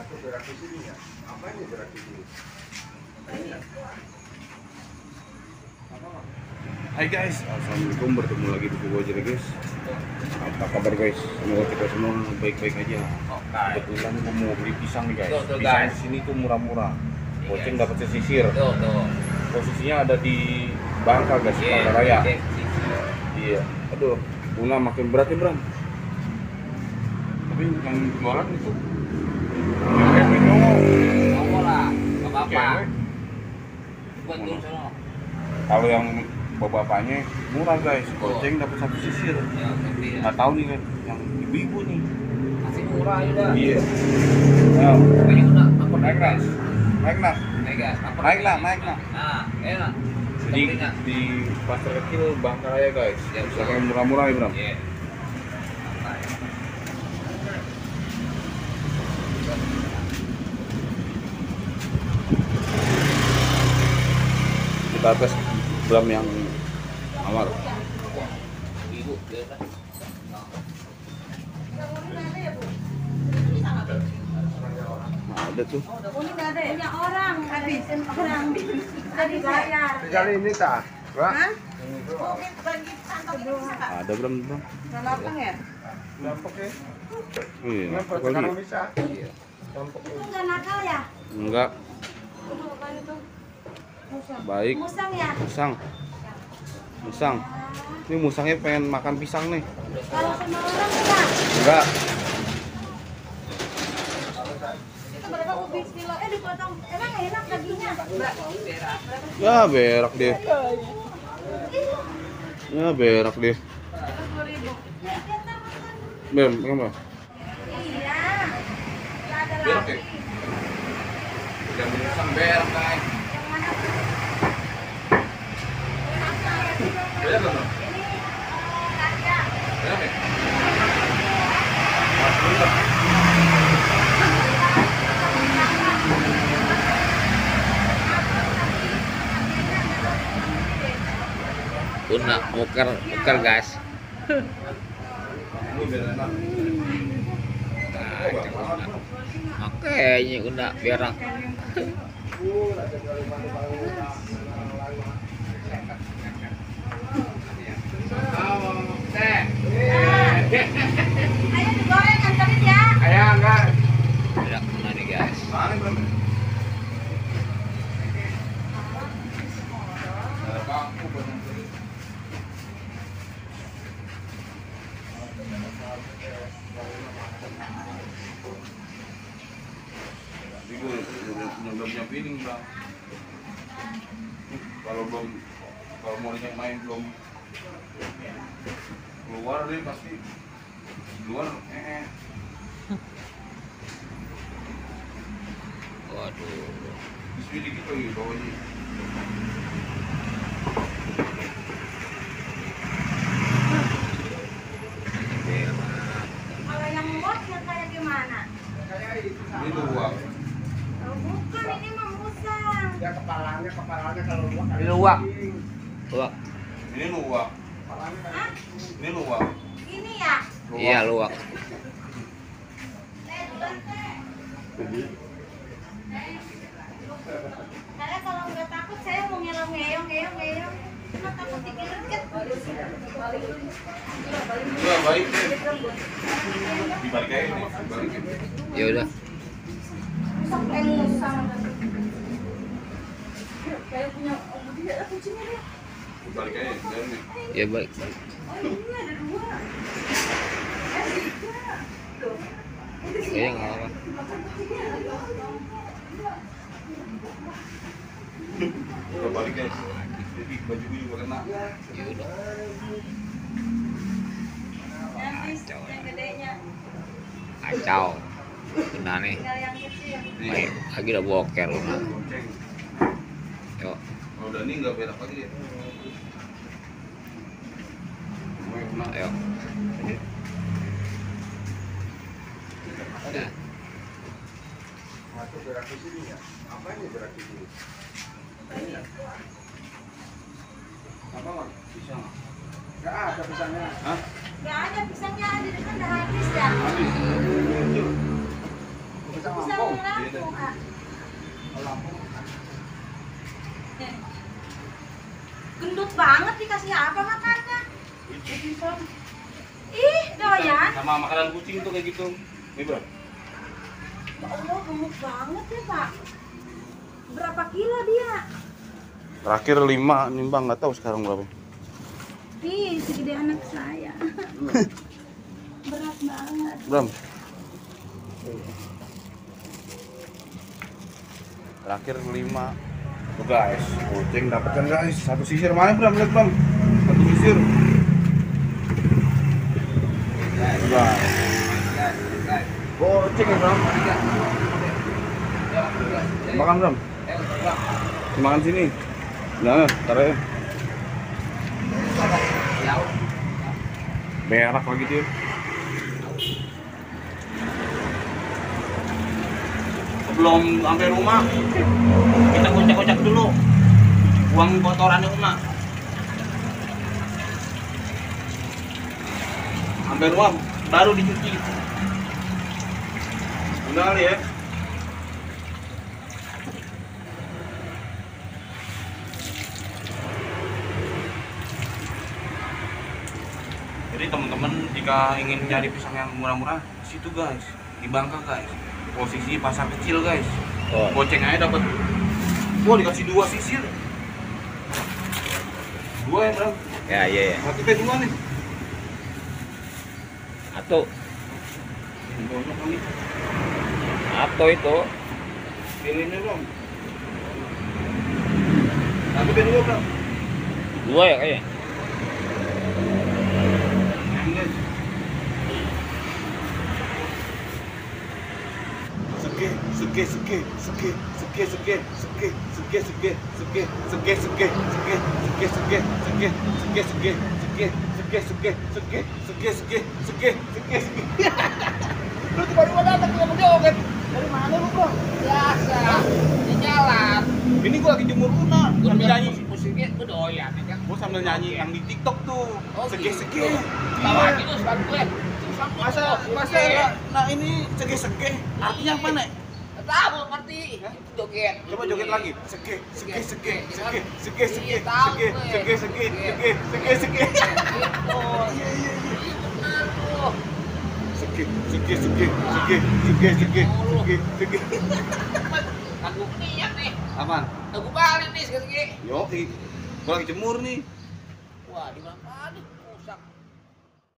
Satu berak di sini ya. Apa ini berak di sini? Hai guys, assalamualaikum, bertemu lagi di video aja guys. Apa kabar guys? Semoga kita semua baik-baik aja. Kebetulan gue mau beli pisang nih guys. Pisang di sini tuh murah-murah. Goceng dapat sisir. Posisinya ada di Bangka guys, Bangka Raya. Iya. Aduh, bunga makin berat ya Bram. Tapi yang jualan itu kalau yang bapaknya murah guys, goceng dapat satu sisir. Nggak tahu nih kan, yang ibu-ibu nih masih murah ya. iya. Pokoknya udah apa Naik lah, naik lah. Nah, enak. Di pasar kecil Bangka Raya guys, yang murah-murah ya Bram. Iya. Kita tes Bram yang awal. Ibu, Nah, ada tuh. Ini nggak ada punya orang, habisin orang tadi bayar. Kali ini tak? Wah. Mungkin bagi kantong ini bisa nggak? Ada Bram. Nggak lapang ya? Gampang ya. Iya, Gampang apa sekarang lagi? bisa. Gampang. Itu nggak nakal ya? Enggak, Itu apa itu? Musang. baik. Musang ya? Musang. Ini musangnya pengen makan pisang nih. Kalau sama orang enggak? Enggak. Itu berapa ubi kilo? Dipotong. Emang enak dagingnya? Enggak. Ya berak deh. Ya berak deh. 10.000. Bram, kenapa? Iya. Nggak ada Berak lagi. ya? Udah musang berak kan. Yang mana? Berak kan? Ini harga. Berak ya? Una muker guys. Ini biar enak. Makanya una berak. Ayo digoreng anterin ya. Ayah enggak. Berak una nih guys. Mana Bram? Ada bangku buat nanti. Tapi gue udah punya feeling Bang. Kalau mau main belum keluar deh pasti keluar. Waduh. Bismillah dikit lagi bawahnya. Kalau yang muat kayak gimana? Ini luak. Oh, bukan, ini mah musang. Ya kepalanya kalau luak. Ini luak. Luak. Ini luak. Hah? Ini luak. Ini ya? Iya luak. Saya kalau nggak takut saya mau ngeong. Cuma takut dikelilit. Iya baik deh. Dibalik aja nih. Dibalikin. Ya udah. Musang. Kayak punya dia ada kucingnya dia. Dibalik aja. Jangan nih. Ya baik. Oh ini ada 2. Tiga. Tuh. Kayaknya nggak apa. Udah balik guys. Jadi baju gue juga kena. Ya udah. Yang gedenya. Kacau. Benar nih. Tinggal yang kecil. Lagi udah boker una. Goceng. Yuk. Kalau udah ini nggak berak lagi ya. Gue kena. Ayo. Udah. Satu berak di sini ya. Apa ini berak di sini? Apa Bang? Pisang. Enggak ada pisangnya. Hah? Nggak ada pisangnya, ada kan udah habis ya. Habis. Pisang Pisang Lampung. banget dikasih apa makannya? Ih, doyan. Sama makanan kucing tuh kayak gitu. Nih, Bro. Ya Allah, gemuk banget ya, Pak. Berapa kilo dia? Terakhir 5 nimbang, nggak tahu sekarang berapa. Ih, segede anak saya. Berat banget. Bram. Terakhir 5. Tuh guys, kucing dapat kan guys. Satu sisir mana Bram? Lihat Bram. Satu sisir. Guys. Kucing ya Bram. Makan Bram. Makan sini. Nah, taruh ya. Berak lagi dia. Sebelum sampai rumah, kita kocak-kocak dulu. Buang kotorannya emak. Sampai rumah baru dicuci. Udah kali ya. Jadi teman-teman jika ingin cari pisang yang murah-murah, situ guys, di Bangka guys. Posisi pasar kecil guys. Goceng aja dapat. Wah, dikasih 2 sisir. 2 ya, Bro? Ya, iya ya. Satu P2 nih. Atau Banyak kali. itu. Pilihnya Bro. Satu P2, Bro. 2 ya kayaknya. Lu tiba-tiba datang ke joget. Dari mana lu, Bro? Biasa, di jalan. Ini gua lagi jemur una sambil nyanyi. Musiknya gue doyan ya kan. Gua sambil nyanyi yang di TikTok tuh. Oh, Sege-sege. Bawa aja tuh sepatu gue. Masa nah ini sege-sege. Artinya apa, Nek? Gak tahu ngerti. Itu joget. Coba joget lagi. Sege. Iya, Lagu niat nih. Apaan? Lagu balik nih sekali. Yo, gua lagi jemur nih. Wah, di mana?